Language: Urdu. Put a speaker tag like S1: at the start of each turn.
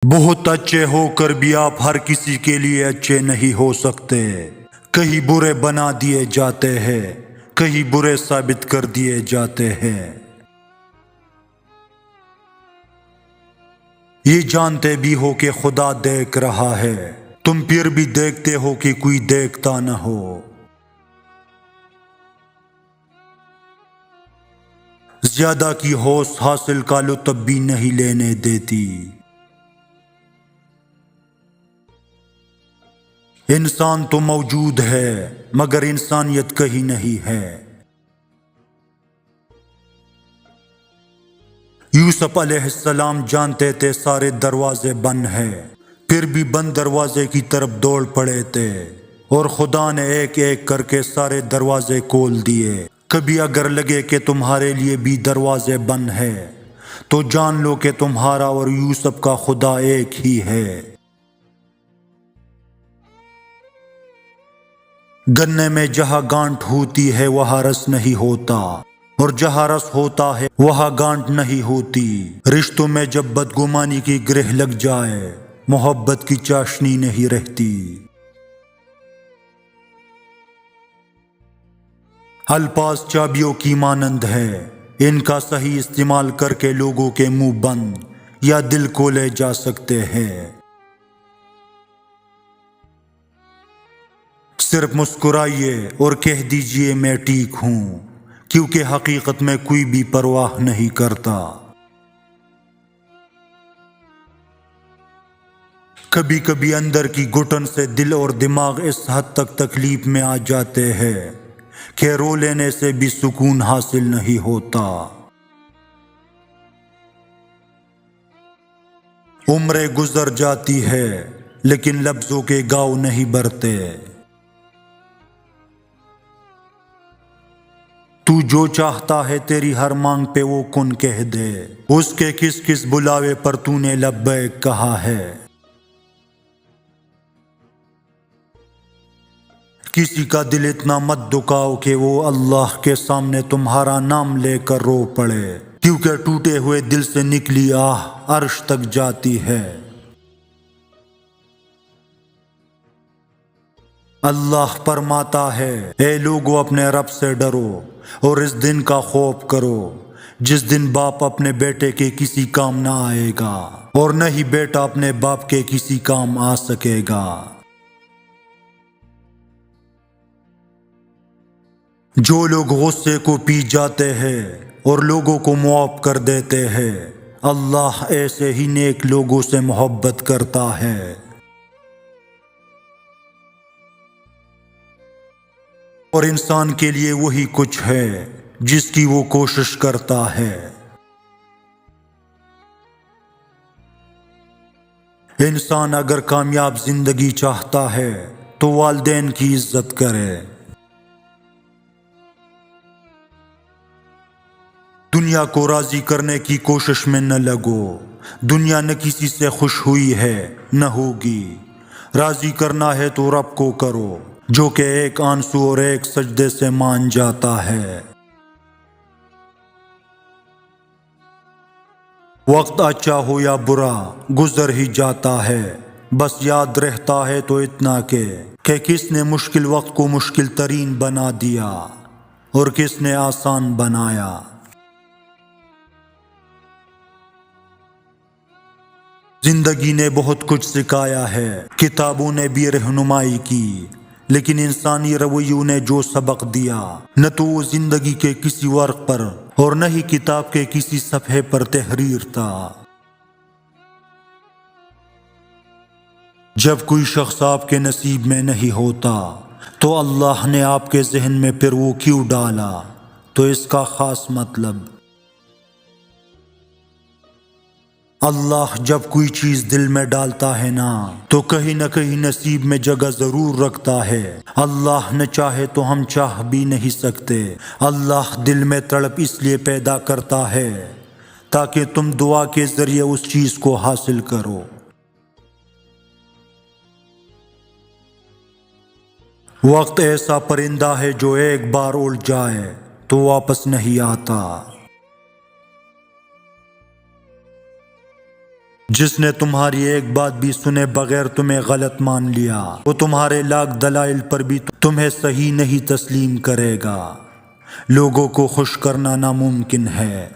S1: بہت اچھے ہو کر بھی آپ ہر کسی کے لیے اچھے نہیں ہو سکتے۔ کہیں برے بنا دیے جاتے ہیں، کہیں برے ثابت کر دیے جاتے ہیں۔ یہ جانتے بھی ہو کہ خدا دیکھ رہا ہے، تم پھر بھی دیکھتے ہو کہ کوئی دیکھتا نہ ہو۔ زیادہ کی ہوش حاصل کا لطف بھی نہیں لینے دیتی۔ انسان تو موجود ہے مگر انسانیت کہیں نہیں ہے۔ یوسف علیہ السلام جانتے تھے سارے دروازے بند ہیں، پھر بھی بند دروازے کی طرف دوڑ پڑے تھے، اور خدا نے ایک ایک کر کے سارے دروازے کھول دیے۔ کبھی اگر لگے کہ تمہارے لیے بھی دروازے بند ہیں تو جان لو کہ تمہارا اور یوسف کا خدا ایک ہی ہے۔ گنے میں جہاں گانٹ ہوتی ہے وہاں رس نہیں ہوتا، اور جہاں رس ہوتا ہے وہاں گانٹ نہیں ہوتی۔ رشتوں میں جب بدگمانی کی گرہ لگ جائے محبت کی چاشنی نہیں رہتی۔ الفاظ چابیوں کی مانند ہے، ان کا صحیح استعمال کر کے لوگوں کے منہ بند یا دل کو لے جا سکتے ہیں۔ صرف مسکرائیے اور کہہ دیجئے میں ٹھیک ہوں، کیونکہ حقیقت میں کوئی بھی پرواہ نہیں کرتا۔ کبھی کبھی اندر کی گھٹن سے دل اور دماغ اس حد تک تکلیف میں آ جاتے ہیں کہ رو لینے سے بھی سکون حاصل نہیں ہوتا۔ عمریں گزر جاتی ہے لیکن لفظوں کے گاؤ نہیں بھرتے۔ تو جو چاہتا ہے تیری ہر مانگ پہ وہ کن کہہ دے، اس کے کس کس بلاوے پر تو نے لبیک کہا ہے۔ کسی کا دل اتنا مت دکھاؤ کہ وہ اللہ کے سامنے تمہارا نام لے کر رو پڑے، کیونکہ ٹوٹے ہوئے دل سے نکلی آہ عرش تک جاتی ہے۔ اللہ فرماتا ہے، اے لوگو اپنے رب سے ڈرو اور اس دن کا خوف کرو جس دن باپ اپنے بیٹے کے کسی کام نہ آئے گا، اور نہ ہی بیٹا اپنے باپ کے کسی کام آ سکے گا۔ جو لوگ غصے کو پی جاتے ہیں اور لوگوں کو معاف کر دیتے ہیں، اللہ ایسے ہی نیک لوگوں سے محبت کرتا ہے۔ اور انسان کے لیے وہی کچھ ہے جس کی وہ کوشش کرتا ہے۔ انسان اگر کامیاب زندگی چاہتا ہے تو والدین کی عزت کرے۔ دنیا کو راضی کرنے کی کوشش میں نہ لگو، دنیا نہ کسی سے خوش ہوئی ہے نہ ہوگی۔ راضی کرنا ہے تو رب کو کرو جو کہ ایک آنسو اور ایک سجدے سے مان جاتا ہے۔ وقت اچھا ہو یا برا گزر ہی جاتا ہے، بس یاد رہتا ہے تو اتنا کہ کس نے مشکل وقت کو مشکل ترین بنا دیا اور کس نے آسان بنایا۔ زندگی نے بہت کچھ سکھایا ہے، کتابوں نے بھی رہنمائی کی، لیکن انسانی رویوں نے جو سبق دیا نہ تو وہ زندگی کے کسی ورق پر اور نہ ہی کتاب کے کسی صفحے پر تحریر تھا۔ جب کوئی شخص آپ کے نصیب میں نہیں ہوتا تو اللہ نے آپ کے ذہن میں پھر وہ کیوں ڈالا، تو اس کا خاص مطلب اللہ جب کوئی چیز دل میں ڈالتا ہے نا تو کہیں نہ کہیں نصیب میں جگہ ضرور رکھتا ہے۔ اللہ نہ چاہے تو ہم چاہ بھی نہیں سکتے۔ اللہ دل میں تڑپ اس لیے پیدا کرتا ہے تاکہ تم دعا کے ذریعے اس چیز کو حاصل کرو۔ وقت ایسا پرندہ ہے جو ایک بار اڑ جائے تو واپس نہیں آتا۔ جس نے تمہاری ایک بات بھی سنے بغیر تمہیں غلط مان لیا، وہ تمہارے لاکھ دلائل پر بھی تمہیں صحیح نہیں تسلیم کرے گا۔ لوگوں کو خوش کرنا ناممکن ہے،